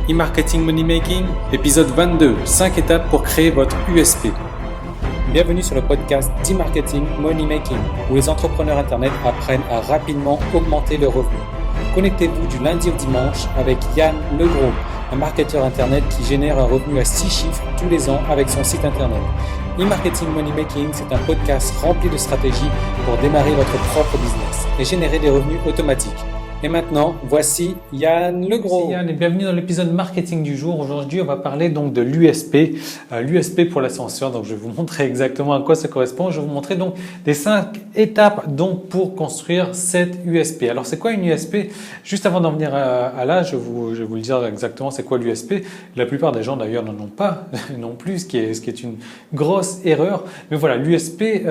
E-Marketing Money Making, épisode 22, 5 étapes pour créer votre USP. Bienvenue sur le podcast d'E-Marketing Money Making, où les entrepreneurs Internet apprennent à rapidement augmenter leurs revenus. Connectez-vous du lundi au dimanche avec Yann Legros, un marketeur Internet qui génère un revenu à 6 chiffres tous les ans avec son site Internet. E-Marketing Money Making, c'est un podcast rempli de stratégies pour démarrer votre propre business et générer des revenus automatiques. Et maintenant, voici Yann Legros. Merci Yann et bienvenue dans l'épisode marketing du jour. Aujourd'hui, on va parler donc de l'USP, l'USP pour l'ascenseur. Donc, je vais vous montrer exactement à quoi ça correspond. Je vais vous montrer donc des 5 étapes donc pour construire cette USP. Alors, c'est quoi une USP? Juste avant d'en venir à là, je vais vous le dire exactement c'est quoi l'USP. La plupart des gens d'ailleurs n'en ont pas non plus, ce qui est une grosse erreur. Mais voilà, l'USP,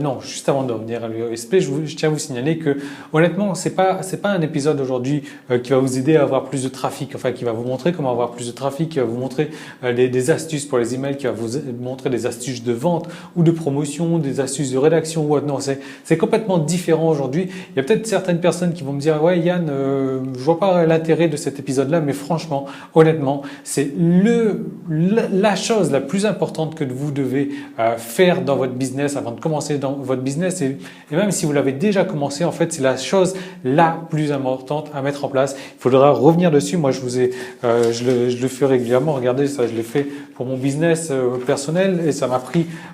non, juste avant d'en venir à l'USP, je tiens à vous signaler que honnêtement, c'est pas un épisode aujourd'hui qui va vous aider à avoir plus de trafic, enfin qui va vous montrer comment avoir plus de trafic, qui va vous montrer des astuces pour les emails, qui va vous montrer des astuces de vente ou de promotion, des astuces de rédaction ou autre. Non, c'est complètement différent aujourd'hui. Il y a peut-être certaines personnes qui vont me dire ouais Yann, je vois pas l'intérêt de cet épisode-là, mais franchement, honnêtement, c'est la chose la plus importante que vous devez faire dans votre business avant de commencer dans votre business et même si vous l'avez déjà commencé, en fait, c'est la chose la plus importante à mettre en place. Il faudra revenir dessus. Moi, je le fais régulièrement. Regardez, ça, je l'ai fait pour mon business personnel et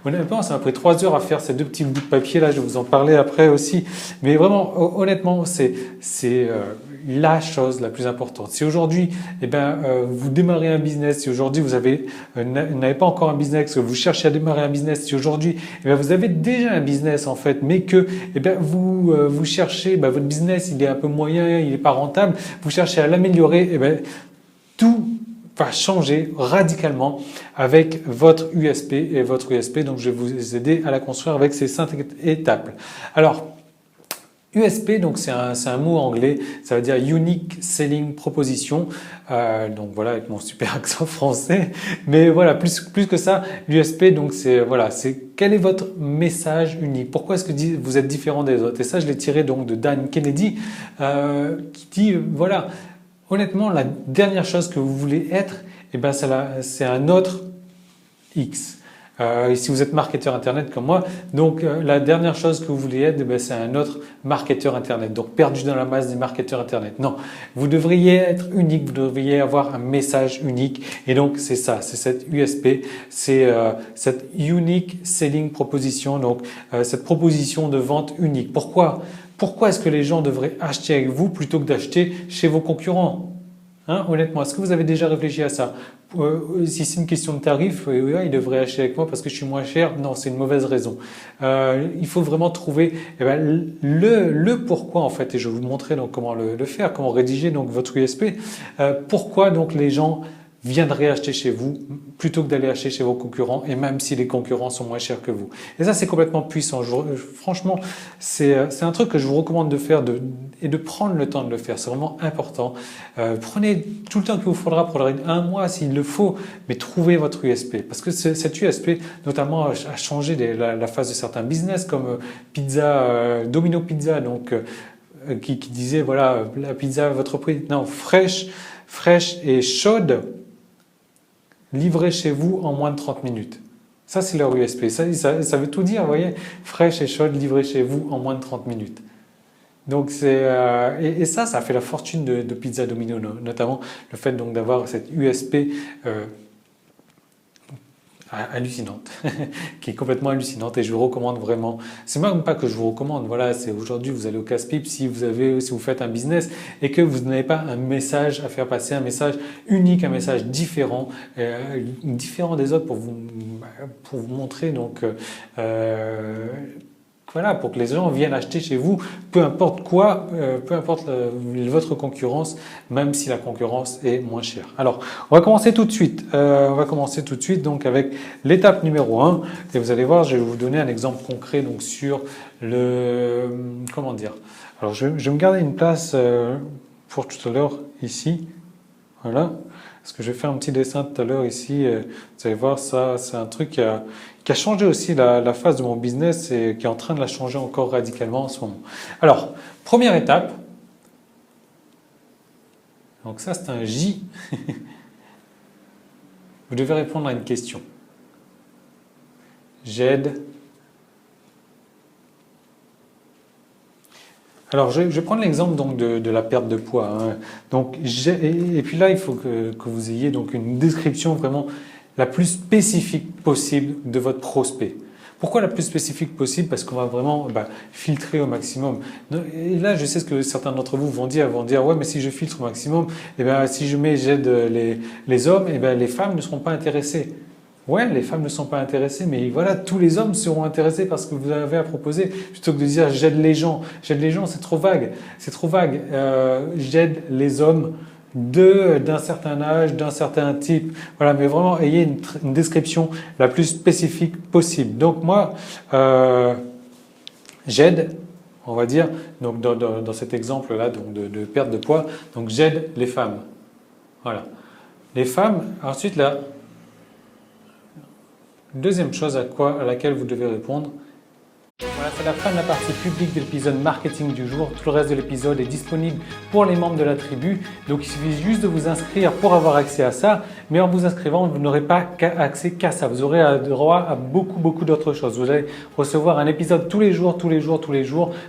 honnêtement, ça m'a pris 3 heures à faire ces 2 petits bouts de papier là. Je vais vous en parler après aussi. Mais vraiment, honnêtement, c'est la chose la plus importante. Si aujourd'hui, vous démarrez un business, si aujourd'hui vous n'avez pas encore un business, que vous cherchez à démarrer un business, si aujourd'hui, vous avez déjà un business en fait, mais que, vous cherchez, votre business, il est un peu moyen, il n'est pas rentable, vous cherchez à l'améliorer, tout va changer radicalement avec votre USP et votre USP. Donc, je vais vous aider à la construire avec ces 5 étapes. Alors, USP, donc c'est un mot anglais, ça veut dire Unique Selling Proposition. Donc voilà, avec mon super accent français. Mais voilà, plus que ça, l'USP, donc c'est quel est votre message unique? Pourquoi est-ce que vous êtes différent des autres? Et ça, je l'ai tiré donc de Dan Kennedy, qui dit voilà, honnêtement, la dernière chose que vous voulez être, c'est un autre X. Si vous êtes marketeur Internet comme moi, donc la dernière chose que vous voulez être, c'est un autre marketeur Internet. Donc perdu dans la masse des marketeurs Internet. Non, vous devriez être unique, vous devriez avoir un message unique. Et donc c'est ça, c'est cette USP, c'est cette Unique Selling Proposition, donc cette proposition de vente unique. Pourquoi est-ce que les gens devraient acheter avec vous plutôt que d'acheter chez vos concurrents? Honnêtement, est-ce que vous avez déjà réfléchi à ça? Si c'est une question de tarif, il devrait acheter avec moi parce que je suis moins cher. Non, c'est une mauvaise raison. Il faut vraiment trouver le pourquoi en fait, et je vais vous montrer donc comment le faire, comment rédiger donc votre USP. Pourquoi donc les gens viendraient acheter chez vous plutôt que d'aller acheter chez vos concurrents, et même si les concurrents sont moins chers que vous. Et ça, c'est complètement puissant. Franchement, c'est un truc que je vous recommande de faire et de prendre le temps de le faire. C'est vraiment important. Prenez tout le temps qu'il vous faudra, prenez 1 mois s'il le faut, mais trouvez votre USP. Parce que cette USP, notamment, a changé la phase de certains business comme Domino Pizza, donc qui disait voilà, la pizza à votre prix. Non, fraîche et chaude, livrée chez vous en moins de 30 minutes. Ça, c'est leur USP. Ça veut tout dire, vous voyez. Fraîche et chaude, livrée chez vous en moins de 30 minutes. Donc, et ça fait la fortune de Pizza Domino, notamment le fait donc d'avoir cette USP hallucinante, qui est complètement hallucinante, et je vous recommande vraiment. C'est même pas que je vous recommande, voilà, c'est aujourd'hui vous allez au casse-pipe si vous faites un business et que vous n'avez pas un message à faire passer, un message unique, un message différent des autres pour vous montrer donc voilà, pour que les gens viennent acheter chez vous, peu importe quoi, peu importe votre concurrence, même si la concurrence est moins chère. Alors, on va commencer tout de suite. Donc avec l'étape numéro 1. Et vous allez voir, je vais vous donner un exemple concret donc sur comment dire. Alors, je vais me garder une place pour tout à l'heure ici. Voilà. Parce que je vais faire un petit dessin tout à l'heure ici. Vous allez voir, ça, c'est un truc qui a changé aussi la phase de mon business et qui est en train de la changer encore radicalement en ce moment. Alors, première étape. Donc ça, c'est un J. vous devez répondre à une question. J'aide. Alors, je vais prendre l'exemple donc de la perte de poids. Hein. Donc, et puis là, il faut que vous ayez donc une description vraiment la plus spécifique possible de votre prospect. Pourquoi la plus spécifique possible? Parce qu'on va vraiment filtrer au maximum. Et là, je sais ce que certains d'entre vous vont dire ouais, mais si je filtre au maximum, si je mets j'aide les hommes, les femmes ne seront pas intéressées. Ouais, les femmes ne sont pas intéressées, mais voilà, tous les hommes seront intéressés par ce que vous avez à proposer. Plutôt que de dire j'aide les gens, c'est trop vague. C'est trop vague. J'aide les hommes d'un certain âge, d'un certain type. Voilà, mais vraiment, ayez une description la plus spécifique possible. Donc moi, j'aide, on va dire, donc dans cet exemple-là donc de perte de poids, donc j'aide les femmes. Voilà. Les femmes, ensuite là, deuxième chose à laquelle vous devez répondre. Voilà, c'est la fin de la partie publique de l'épisode marketing du jour. Tout le reste de l'épisode est disponible pour les membres de la tribu. Donc il suffit juste de vous inscrire pour avoir accès à ça. Mais en vous inscrivant, vous n'aurez pas accès qu'à ça. Vous aurez droit à beaucoup d'autres choses. Vous allez recevoir un épisode tous les jours.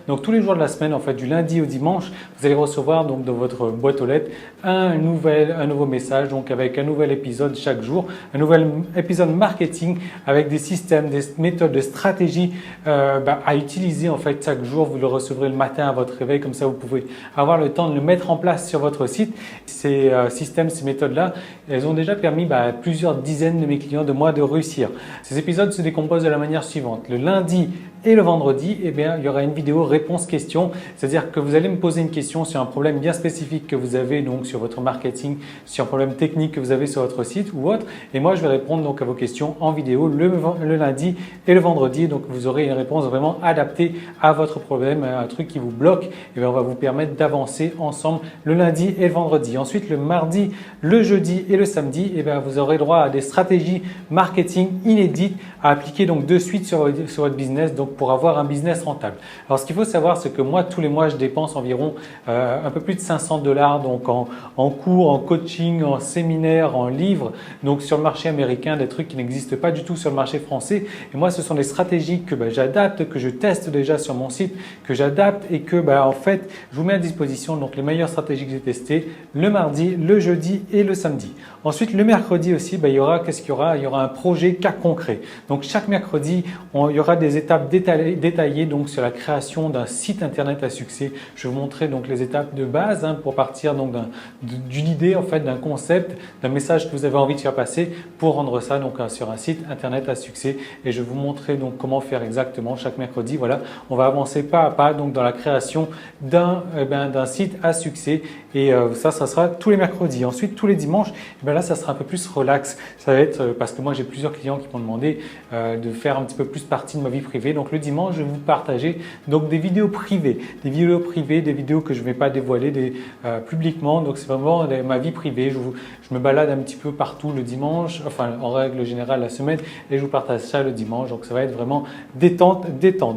Donc tous les jours de la semaine, en fait, du lundi au dimanche, vous allez recevoir donc dans votre boîte aux lettres un nouveau message, donc avec un nouvel épisode chaque jour, un nouvel épisode marketing avec des systèmes, des méthodes, des stratégies à utiliser en fait chaque jour. Vous le recevrez le matin à votre réveil, comme ça vous pouvez avoir le temps de le mettre en place sur votre site. Ces systèmes, ces méthodes-là, elles ont déjà permis à plusieurs dizaines de mes clients de moi de réussir. Ces épisodes se décomposent de la manière suivante. Le lundi et le vendredi, il y aura une vidéo réponse-question, c'est-à-dire que vous allez me poser une question sur un problème bien spécifique que vous avez donc sur votre marketing, sur un problème technique que vous avez sur votre site ou autre, et moi je vais répondre donc à vos questions en vidéo le lundi et le vendredi. Donc vous aurez une réponse vraiment adaptée à votre problème, un truc qui vous bloque, et on va vous permettre d'avancer ensemble le lundi et le vendredi. Ensuite, le mardi, le jeudi et le samedi, vous aurez droit à des stratégies marketing inédites à appliquer donc de suite sur votre business, donc pour avoir un business rentable. Alors ce qu'il faut savoir, c'est que moi tous les mois je dépense environ un peu plus de $500 donc en cours, en coaching, en séminaire, en livres, donc sur le marché américain, des trucs qui n'existent pas du tout sur le marché français. Et moi ce sont des stratégies que j'adapte, que je teste déjà sur mon site, que j'adapte et que en fait je vous mets à disposition donc les meilleures stratégies que j'ai testées le mardi, le jeudi et le samedi. Ensuite le mercredi aussi, il y aura un projet cas concret. Donc chaque mercredi, il y aura des étapes détaillées donc sur la création d'un site internet à succès. Je vais vous montrer donc les étapes de base pour partir donc d'une idée en fait, d'un concept, d'un message que vous avez envie de faire passer pour rendre ça donc sur un site internet à succès. Et je vais vous montrer donc comment faire exactement chaque mercredi. Voilà, on va avancer pas à pas donc dans la création d'un site à succès. Et ça sera tous les mercredis. Ensuite, tous les dimanches, là, ça sera un peu plus relax. Ça va être parce que moi, j'ai plusieurs clients qui m'ont demandé de faire un petit peu plus partie de ma vie privée. Donc, le dimanche, je vais vous partager donc des vidéos privées, des vidéos que je ne vais pas dévoiler publiquement. Donc, c'est vraiment ma vie privée. Je me balade un petit peu partout le dimanche, enfin, en règle générale la semaine, et je vous partage ça le dimanche. Donc, ça va être vraiment détente.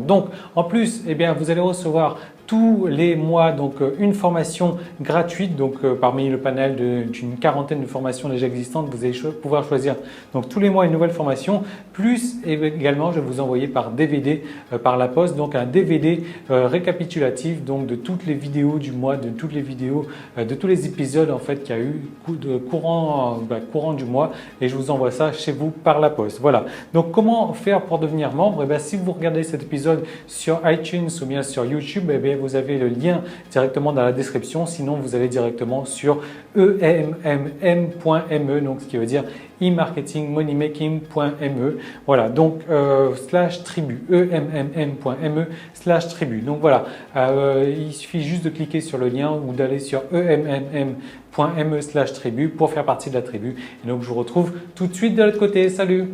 Donc, en plus, vous allez recevoir tous les mois donc une formation gratuite donc parmi le panel d'une quarantaine de formations déjà existantes. Vous allez pouvoir choisir donc tous les mois une nouvelle formation, plus également je vais vous envoyer par DVD par la poste donc un DVD récapitulatif donc de toutes les vidéos du mois, de toutes les vidéos de tous les épisodes en fait qu'il y a eu courant du mois, et je vous envoie ça chez vous par la poste. Voilà, donc comment faire pour devenir membre? Si vous regardez cet épisode sur iTunes ou bien sur YouTube, vous avez le lien directement dans la description. Sinon, vous allez directement sur emmm.me, donc ce qui veut dire e-marketing-moneymaking.me. Voilà, donc /tribu, emmm.me/tribu. Donc voilà, il suffit juste de cliquer sur le lien ou d'aller sur emmm.me/tribu pour faire partie de la tribu. Et donc, je vous retrouve tout de suite de l'autre côté. Salut!